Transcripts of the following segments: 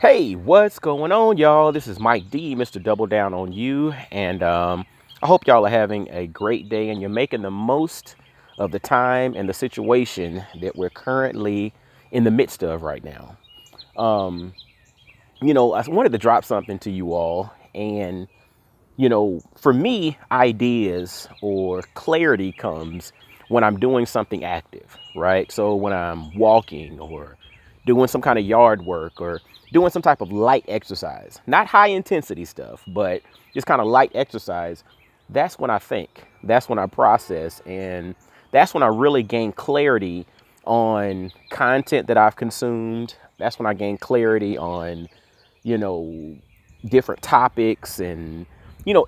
Hey, what's going on, y'all? This is Mike D, Mr. Double Down on You, and I hope y'all are having a great day and you're making the most of the time and the situation that we're currently in the midst of right now. Um, I wanted to drop something to you all, and for me, ideas or clarity comes when I'm doing something active, right? So when I'm walking or doing some kind of yard work or doing some type of light exercise, not high intensity stuff, but just kind of light exercise, that's when I think, that's when I process, and that's when I really gain clarity on content that I've consumed. That's when I gain clarity on, you know, different topics and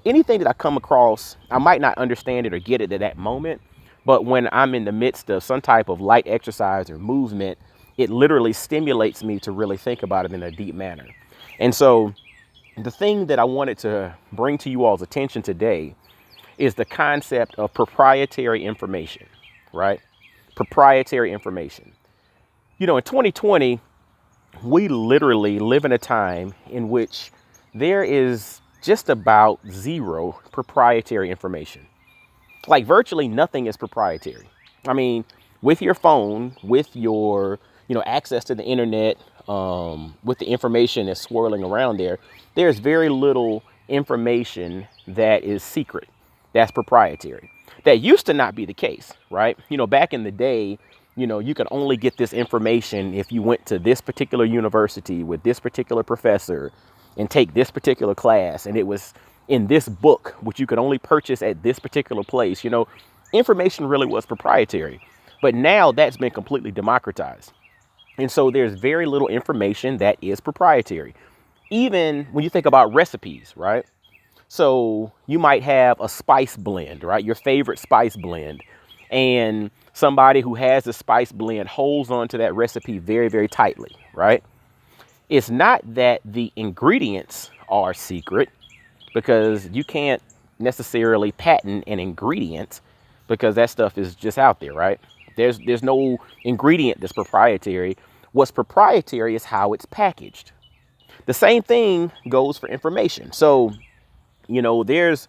anything that I come across. I might not understand it or get it at that moment, but when I'm in the midst of some type of light exercise or movement, it literally stimulates me to really think about it in a deep manner. And so the thing that I wanted to bring to you all's attention today is the concept of proprietary information, right? Proprietary information. In 2020, we literally live in a time in which there is just about zero proprietary information. Like virtually nothing is proprietary. I mean, with your phone, with your, access to the internet, with the information that's swirling around there, there's very little information that is secret, that's proprietary. That used to not be the case, right? Back in the day, you could only get this information if you went to this particular university with this particular professor and take this particular class. And it was in this book, which you could only purchase at this particular place. Information really was proprietary. But now that's been completely democratized. And so there's very little information that is proprietary. Even when you think about recipes, right? So you might have a spice blend, right? Your favorite spice blend. And somebody who has the spice blend holds on to that recipe very, very tightly, right? It's not that the ingredients are secret, because you can't necessarily patent an ingredient because that stuff is just out there, right? There's no ingredient that's proprietary. What's proprietary is how it's packaged. The same thing goes for information. So, there's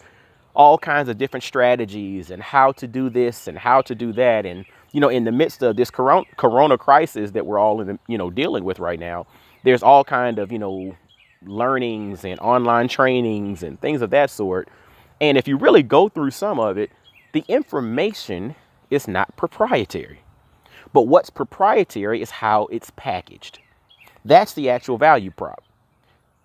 all kinds of different strategies and how to do this and how to do that. And, in the midst of this corona crisis that we're all in, dealing with right now, there's all kind of, learnings and online trainings and things of that sort. And if you really go through some of it, the information is not proprietary. But what's proprietary is how it's packaged. That's the actual value prop.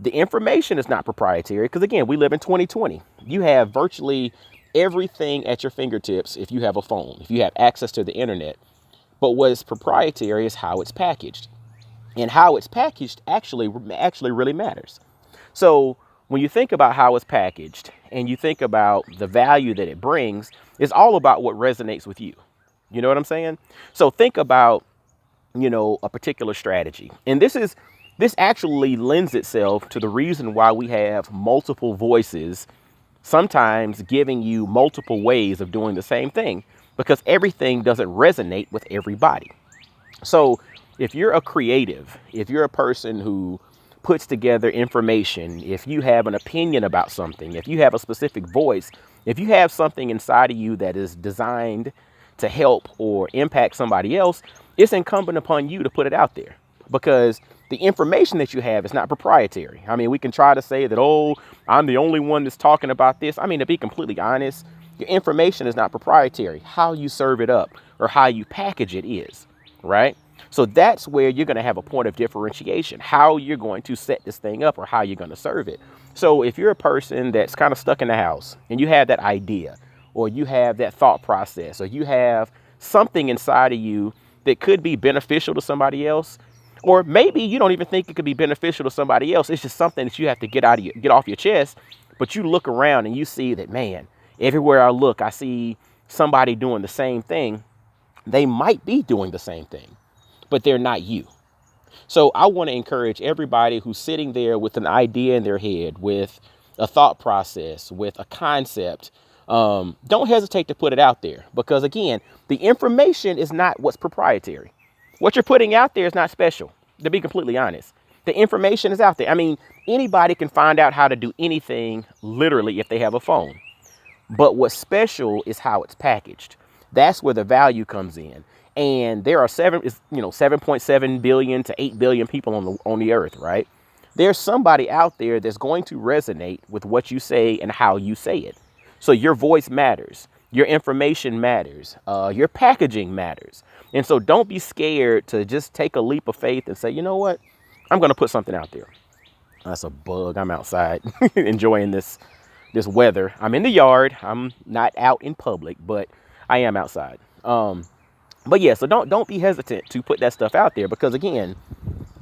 The information is not proprietary because, again, we live in 2020. You have virtually everything at your fingertips if you have a phone, if you have access to the internet. But what is proprietary is how it's packaged. And how it's packaged actually really matters. So when you think about how it's packaged and you think about the value that it brings, it's all about what resonates with you. You know what I'm saying? So think about, a particular strategy. And this actually lends itself to the reason why we have multiple voices, sometimes giving you multiple ways of doing the same thing, because everything doesn't resonate with everybody. So if you're a creative, if you're a person who puts together information, if you have an opinion about something, if you have a specific voice, if you have something inside of you that is designed to help or impact somebody else, it's incumbent upon you to put it out there, because the information that you have is not proprietary. I mean, we can try to say that, oh, I'm the only one that's talking about this. I mean, to be completely honest, your information is not proprietary. How you serve it up or how you package it is, right? So that's where you're going to have a point of differentiation, how you're going to set this thing up or how you're going to serve it. So if you're a person that's kind of stuck in the house and you have that idea or you have that thought process or you have something inside of you that could be beneficial to somebody else, or maybe you don't even think it could be beneficial to somebody else, it's just something that you have to get off your chest, but you look around and you see that, man, everywhere I look, I see somebody doing the same thing. They might be doing the same thing, but they're not you. So I want to encourage everybody who's sitting there with an idea in their head, with a thought process, with a concept. Don't hesitate to put it out there, because, again, the information is not what's proprietary. What you're putting out there is not special, to be completely honest. The information is out there. I mean, anybody can find out how to do anything literally if they have a phone. But what's special is how it's packaged. That's where the value comes in. And there are 7.7 billion to 8 billion people on the earth, right? There's somebody out there that's going to resonate with what you say and how you say it. So your voice matters. Your information matters. Your packaging matters. And so don't be scared to just take a leap of faith and say, you know what? I'm going to put something out there. That's a bug. I'm outside enjoying this weather. I'm in the yard. I'm not out in public, but I am outside. But yeah, so don't be hesitant to put that stuff out there, because again,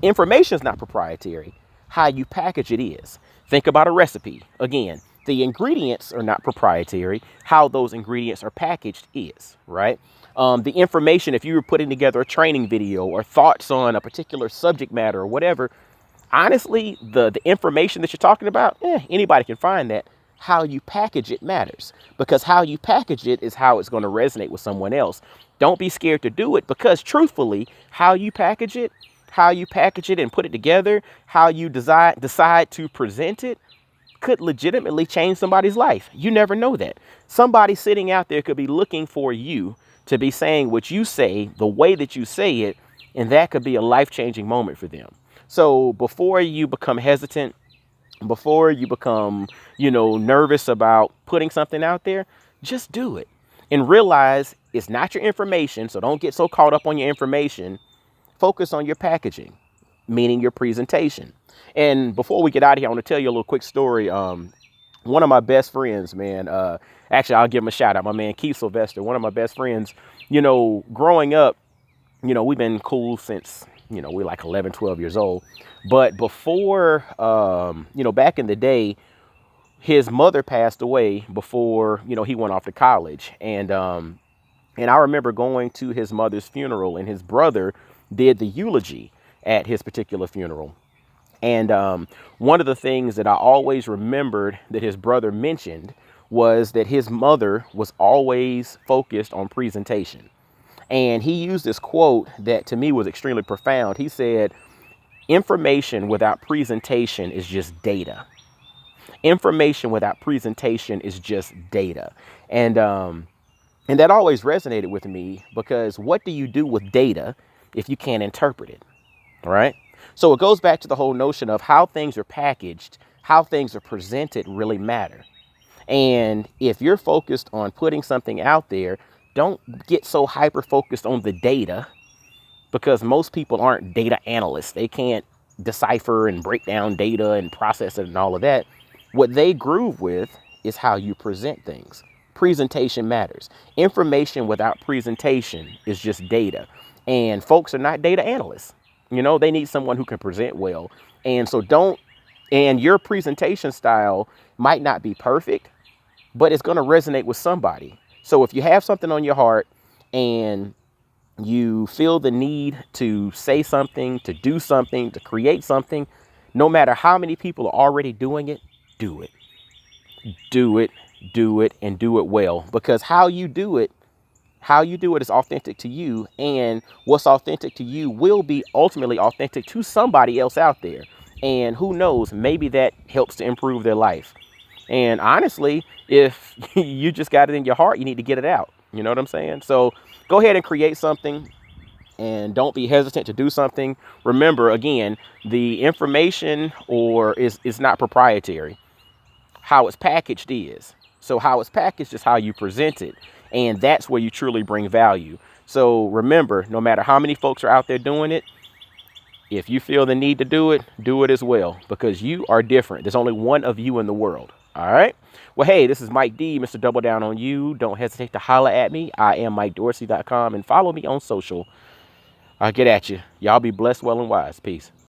information is not proprietary. How you package it is. Think about a recipe. Again, the ingredients are not proprietary. How those ingredients are packaged is, right? The information, if you were putting together a training video or thoughts on a particular subject matter or whatever, honestly, the information that you're talking about, anybody can find that. How you package it matters, because how you package it is how it's going to resonate with someone else. Don't be scared to do it, because truthfully, how you package it and put it together, how you decide to present it could legitimately change somebody's life. You never know that. Somebody sitting out there could be looking for you to be saying what you say, the way that you say it, and that could be a life-changing moment for them. So before you become hesitant, before you become, nervous about putting something out there, just do it and realize it's not your information. So don't get so caught up on your information. Focus on your packaging, meaning your presentation. And before we get out of here, I want to tell you a little quick story. One of my best friends, man, actually, I'll give him a shout out. My man, Keith Sylvester, one of my best friends, growing up, we've been cool since, we're like 11, 12 years old. But before, back in the day, his mother passed away before, he went off to college. And I remember going to his mother's funeral, and his brother did the eulogy at his particular funeral. And one of the things that I always remembered that his brother mentioned was that his mother was always focused on presentation. And he used this quote that to me was extremely profound. He said, information without presentation is just data. Information without presentation is just data. And that always resonated with me, because what do you do with data if you can't interpret it? All right. So it goes back to the whole notion of how things are packaged, how things are presented really matter. And if you're focused on putting something out there, don't get so hyper focused on the data, because most people aren't data analysts. They can't decipher and break down data and process it and all of that. What they groove with is how you present things. Presentation matters. Information without presentation is just data. And folks are not data analysts. They need someone who can present well. And so and your presentation style might not be perfect, but it's going to resonate with somebody. So if you have something on your heart and you feel the need to say something, to do something, to create something, no matter how many people are already doing it, do it. Do it, do it, and do it well. Because how you do it is authentic to you, and what's authentic to you will be ultimately authentic to somebody else out there. And who knows, maybe that helps to improve their life. And honestly, if you just got it in your heart, you need to get it out. You know what I'm saying? So go ahead and create something, and don't be hesitant to do something. Remember, again, the information is not proprietary. How it's packaged is. So how it's packaged is how you present it. And that's where you truly bring value. So remember, no matter how many folks are out there doing it, if you feel the need to do it as well, because you are different. There's only one of you in the world. All right. Well, hey, this is Mike D, Mr. Double Down on You. Don't hesitate to holler at me. I am MikeDorsey.com, and follow me on social. I'll get at you. Y'all be blessed, well, and wise. Peace.